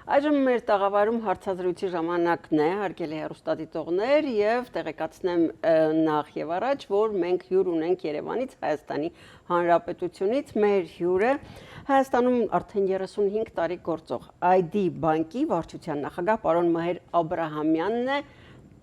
Այժմ մեր տաղավարում հարցազրույցի ժամանակն է, հարգելի հեռուստադիտողներ, եւ տեղեկացնեմ նախ եւ առաջ, որ մենք հյուր ունենք Երևանից, Հայաստանի Հանրապետությունից, մեր հյուրը Հայաստանում արդեն 35 տարի գործող ID բանկի վարչության նախագահ պարոն Մհեր Աբրահամյանն է։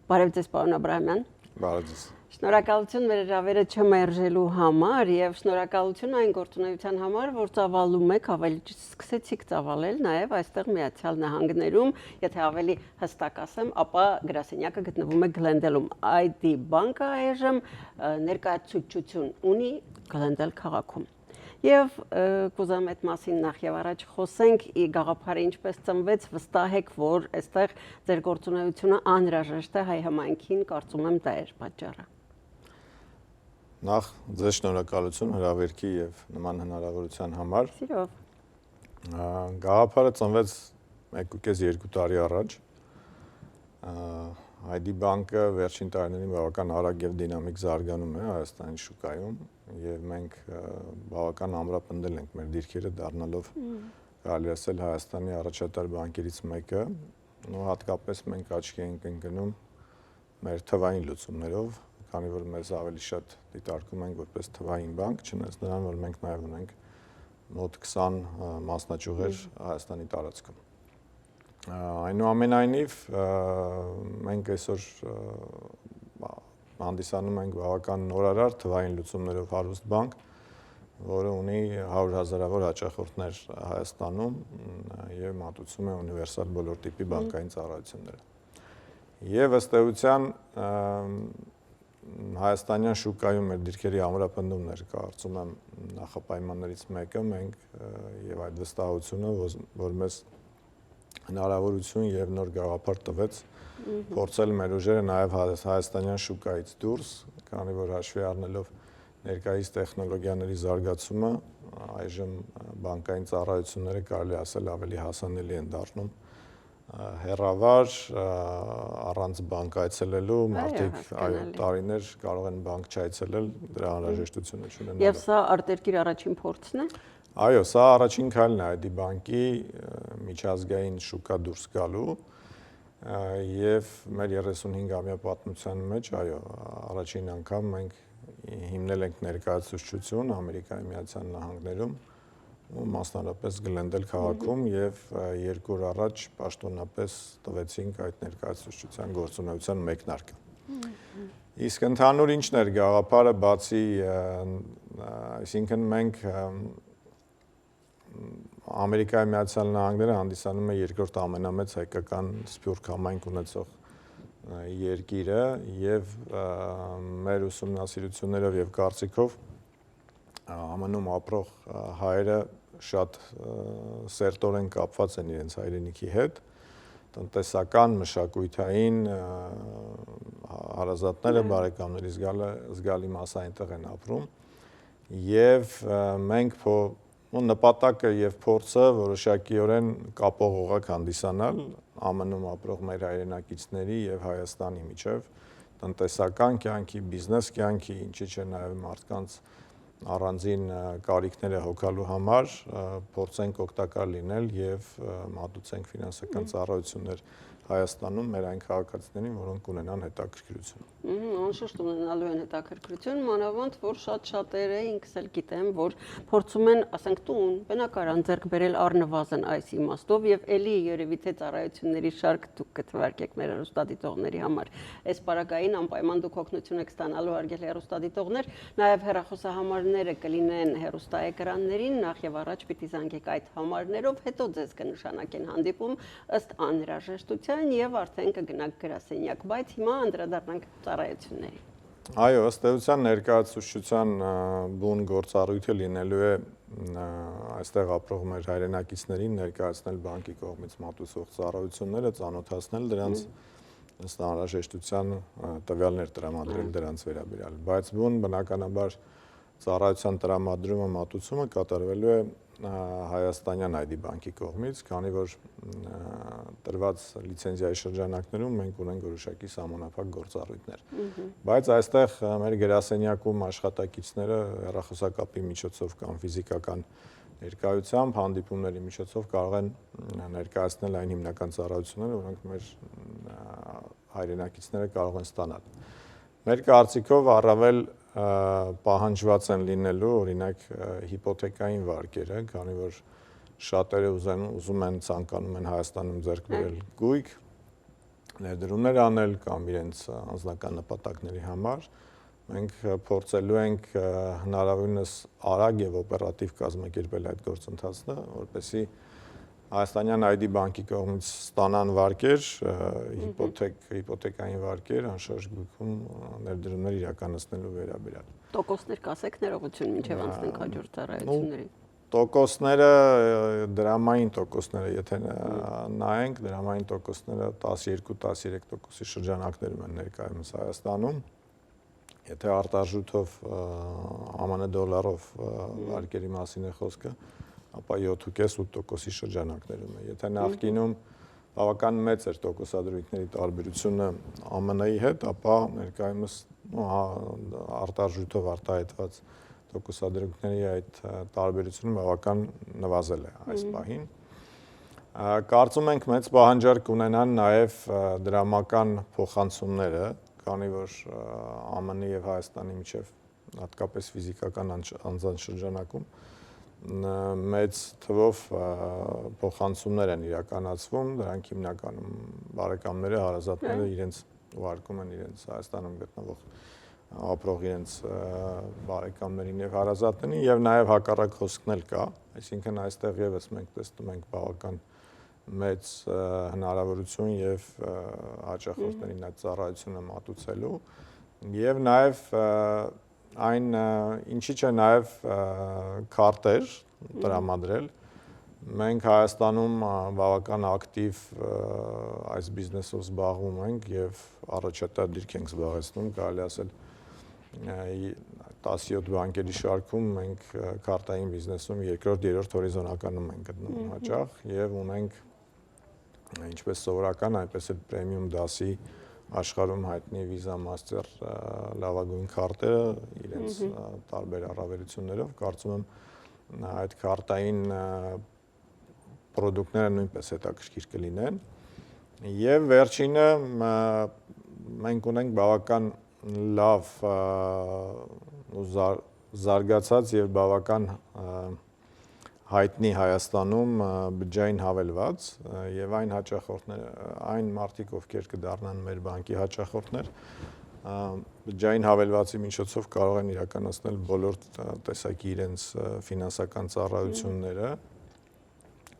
Բարև ձեզ, պարոն Աբրահամյան։ Բարև ձեզ։ Շնորհակալություն մեր հրավերը չմերժելու համար եւ շնորհակալություն այն գործունեության համար, որ ծավալում եք, ավելի սկսեցիք ծավալել նաեւ այստեղ Միացյալ Նահանգներում, եթե ավելի հստակ ասեմ, ապա գրասենյակը գտնվում է Գլենդելում։ ID բանկը այժմ ներկայացուցչություն ունի Գլենդել քաղաքում։ Եվ կուզեմ այդ մասին նախ եւ առաջ խոսենք, գաղափարը ինչպես ծնվեց, վստահ եք, որ այստեղ ձեր գործունեությունը անհրաժեշտ է հայ համայնքին, կարծում եմ դա էր պատճառը։ Նախ ձեզ շնորհակալություն հրավերքի եւ նման հնարավորության համար։ Սիրով։ Գաղափարը ծնվեց 1.5-2 տարի առաջ։ ID բանկը վերջին տարիներին բավական արագ եւ դինամիկ զարգանում է Հայաստանի շուկայում եւ մենք բավական ամրապնդել ենք մեր դիրքերը դառնալով կարելի ասել Հայաստանի առաջատար բանկերից մեկը, ու հատկապես մենք աչքի ենք ընկնում մեր թվային լուծումներով, քանի որ մեզ ավելի շատ դիտարկում ենք որպես թվային բանկ, չնայած նրան, որ մենք նաեւ ունենք մոտ 20 մասնաճյուղեր Հայաստանի տարածքում։ Այնուամենայնիվ մենք այսօր հանդիսանում ենք բավական նորարար թվային լուծումներով հարուստ բանկ, որը ունի 100,000-ավոր հաճախորդներ Հայաստանում եւ մատուցում է ունիվերսալ բոլոր տիպի բանկային ծառայությունները։ Եվ ըստ էության հայաստանյան շուկայում մեր դիրքերի ամրապնդումն էր, կարծում եմ նախապայմաններից մեկը, մենք եւ այդ վստահությունը, որ մեզ հնարավորություն եւ նոր գաղափար տվեց փորձել մեր ուժերը նաեւ հայաստանյան շուկայից դուրս, քանի որ հաշվի առնելով ներկայիս տեխնոլոգիաների զարգացումը, այժմ բանկային ծառայությունները կարելի ասել ավելի հասանելի են դառնում հեռավար առանց բանկ այցելելու, մարդիկ տարիներ կարող են բանկ չայցելել, դրա անհրաժեշտությունը չունենալու։ Եվ սա արտերկիր առաջին փորձն է։ Այո, սա առաջին քայլն է ID բանկի միջազգային շուկա դուրս գալու եւ մեր 35-ամյա պատմության մեջ, այո, առաջին անգամ մենք հիմնել ենք ներկայացուցչություն Ամերիկայի Միացյալ Նահանգներում ու մասնավորապես Գլենդել քաղաքում եւ 2 օր առաջ պաշտոնապես տվեցինք այդ ներկայացուցչության գործունեության մեկնարկը։ Իսկ ընդհանուր ինչն էր գաղափարը բացի, այսինքն մենք Ամերիկայի Միացյալ Նահանգները հանդիսանում է երկրորդ ամենամեծ հայկական սփյուռք համայնք ունեցող երկիրը եւ մեր ուսումնասիրություններով եւ կարծիքով ԱՄՆ-ում ապրող հայերը շատ սերտորեն կապված են իրենց հայրենիքի հետ, տնտեսական, մշակութային հարազատները, բարեկամների զգալի մասը այնտեղ են ապրում եւ մենք նպատակը եւ փորձը որոշակիորեն կապող օղակ հանդիսանալ ԱՄՆ-ում ապրող մեր հայրենակիցների եւ Հայաստանի միջև տնտեսական կյանքի, բիզնես կյանքի, ինչի՞ չէ նաեւ մարդկանց առանձին կարիքները հոգալու համար փորձենք օգտակար լինել եւ մատուցենք ֆինանսական ծառայություններ Հայաստանում մեր այն քաղաքացիներին, որոնք ունենան հետաքրքրություն։ Անշուշտ ունենալու են հետաքրքրություն, մանավանդ որ շատ-շատերը ինքս էլ գիտեմ, որ փորձում են, ասենք, տուն, բնակարան ձեռք բերել առնվազն այս իմաստով եւ ելի երևի թե ծառայությունների շարք դուք կթվարկեք մեր հեռուստադիտողների համար։ Այս պարագային անպայման դուք օգնություն եք ստանալու հարգելի հեռուստադիտողներ, նաեւ հեռախոսահամարները կլինեն հեռուստաէկրաններին, նախ եւ առաջ պիտի զանգեք այդ համարներով, հետո ձեզ կնշանակեն հանդիպում ըստ անհրաժեշտության եւ արդեն կգնաք գրասենյակ, բայց հիմա անդրադառնանք ծառայություններին։ Այո, ըստ էության ներկայացուցչության բուն գործառույթը լինելու է այստեղ ապրող մեր հայրենակիցներին ներկայացնել բանկի կողմից մատուցող ծառայությունները, ծանոթացնել դրանց ըստ անհրաժեշտության տվյալներ տրամադրել դրանց վերաբերյալ, բայց բուն բնականաբար ծառայության տրամադրումը, մատուցումը կատարվելու է հայաստանյան ID բանկի կողմից, քանի որ տրված լիցենզիայի շրջանակներում մենք ունենք որոշակի սահմանափակ գործառույթներ։ Բայց այստեղ մեր գրասենյակում աշխատակիցները հեռախոսակապի միջոցով կամ ֆիզիկական Ներկայությամբ հանդիպումների միջոցով կարող են ներկայացնել այն հիմնական ծառայությունները, որոնք մեր հայրենակիցները կարող են ստանալ։ Մեր կարծիքով առավել պահանջված են լինելու օրինակ հիպոթեկային վարկերը, քանի որ շատերը ուզում են ցանկանում են Հայաստանում ձեռք բերել գույք, ներդրումներ անել կամ իրենց անձնական նպատակների համար։ Մենք փորձելու ենք հնարավորինս արագ եւ օպերատիվ կազմակերպել այդ գործընթացը, որպեսզի Հայաստանյան ID բանկի կողմից ստանան վարկեր, հիպոթեկային վարկեր, անշարժ գույքում ներդրումներ իրականացնելու վերաբերյալ։ Տոկոսներ կասեք ներողություն մինչև անցնենք հաջորդ ծառայություններին։ Տոկոսները, դրամային տոկոսները, եթե նայենք, դրամային տոկոսները 12-13% շրջանակներում են ներկայումս Հայաստանում։ Եթե արտարժութով ԱՄՆ դոլարով վարկերի մասին է խոսքը, ապա 7.5-8% շրջանակներում է։ Եթե նախկինում բավական մեծ էր տոկոսադրույքների տարբերությունը ԱՄՆ-ի հետ, ապա ներկայումս արտարժութով արտահայտված տոկոսադրույքների այդ տարբերությունը բավական նվազել է այս պահին։ Կարծում ենք մեծ պահանջարկ ունենան նաև դրամական փոխանցումները, քանի որ ԱՄՆ-ի եւ Հայաստանի միջև հատկապես ֆիզիկական անձանց շրջանակում մեծ թվով փոխանցումներ են իրականացվում, դրանք հիմնականում բարեկամները, հարազատները իրենց ուղարկում են իրենց Հայաստանում գտնվող ապրող իրենց բարեկամներին եւ հարազատներին եւ նաեւ հակառակ խոսքն էլ կա, այսինքն այստեղ եւս մենք տեսնում ենք բավական մեծ հնարավորություն եւ հաճախորդներին այդ ծառայությունը մատուցելու եւ նաեւ այն ինչի՞ չէ նաեւ քարտեր տրամադրել։ Մենք Հայաստանում բավական ակտիվ այս բիզնեսով զբաղվում ենք եւ առաջատար դիրք ենք զբաղեցնում, կարելի ասել 17 բանկերի շարքում մենք քարտային բիզնեսում երկրորդ, երրորդ հորիզոնականում ենք գտնվում հաճախ եւ ունենք ինչպես սովորական, այնպես էլ պրեմիում դասի աշխարհում հայտնի Visa Master լավագույն քարտերը իրենց տարբեր առավելություններով, կարծում եմ այդ քարտային պրոդուկտները նույնպես հետաքրքիր կլինեն։ Եվ վերջինը մենք ունենք բավական լավ զարգացած եւ բավական հայտնի Հայաստանում բջջային հավելված եւ այն հաճախորդները, այն մարդիկ, ովքեր կդառնան մեր բանկի հաճախորդներ, բջջային հավելվածի միջոցով կարող են իրականացնել բոլոր տեսակի իրենց ֆինանսական ծառայությունները,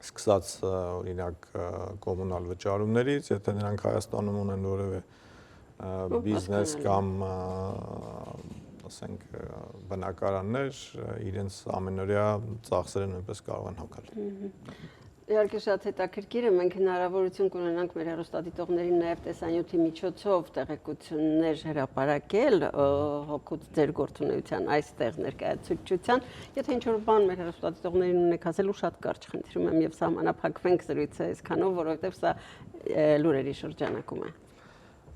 սկսած օրինակ կոմունալ վճարումներից, եթե նրանք Հայաստանում ունեն որևէ բիզնես կամ ասենք բնակարաններ, իրենց ամենօրյա ծախսերը նույնպես կարող են հոգալ։ Իհարկե շատ հետաքրքիր է, մենք հնարավորություն կունենանք մեր հեռուստադիտողներին նաև տեսանյութի միջոցով տեղեկություններ հրապարակել հոգուց ձեր գործունեության այստեղ ներկայացուցչության։ Եթե ինչ-որ բան մեր հեռուստադիտողներին ունեք ասելու, շատ կարճ խնդրում եմ եւ սահմանափակվենք զրույցը այսքանով, որովհետեւ սա լուրերի շրջանակում է։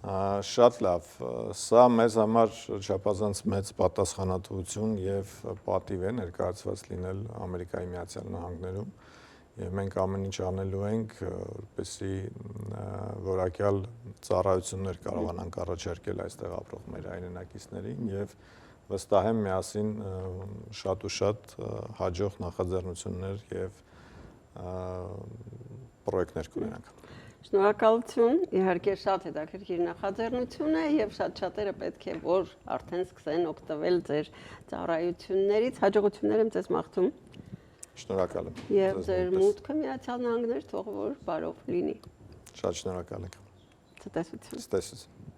Շատ լավ, սա մեզ համար չափազանց մեծ պատասխանատվություն եւ պատիվ է ներկայացված լինել Ամերիկայի Միացյալ Նահանգներում եւ մենք ամեն ինչ անելու ենք, որպեսզի որակյալ ծառայություններ կարողանանք առաջարկել այստեղ ապրող մեր հայրենակիցներին եւ վստահ եմ միասին շատ ու շատ հաջող նախաձեռնություններ եւ պրոյեկտներ կունենանք։ Շնորհակալություն, իհարկե շատ հետաքրքիր նախաձեռնություն է եւ շատ-շատերը պետք է որ արդեն սկսեն օգտվել ձեր ծառայություններից, հաջողություններ եմ ձեզ մաղթում։ Շնորհակալ եմ։ Եվ ձեր մուտքը Միացյալ Նահանգներ թող որ բարով լինի։ Շատ շնորհակալ եմ։ Ցտեսություն։ Ցտեսություն։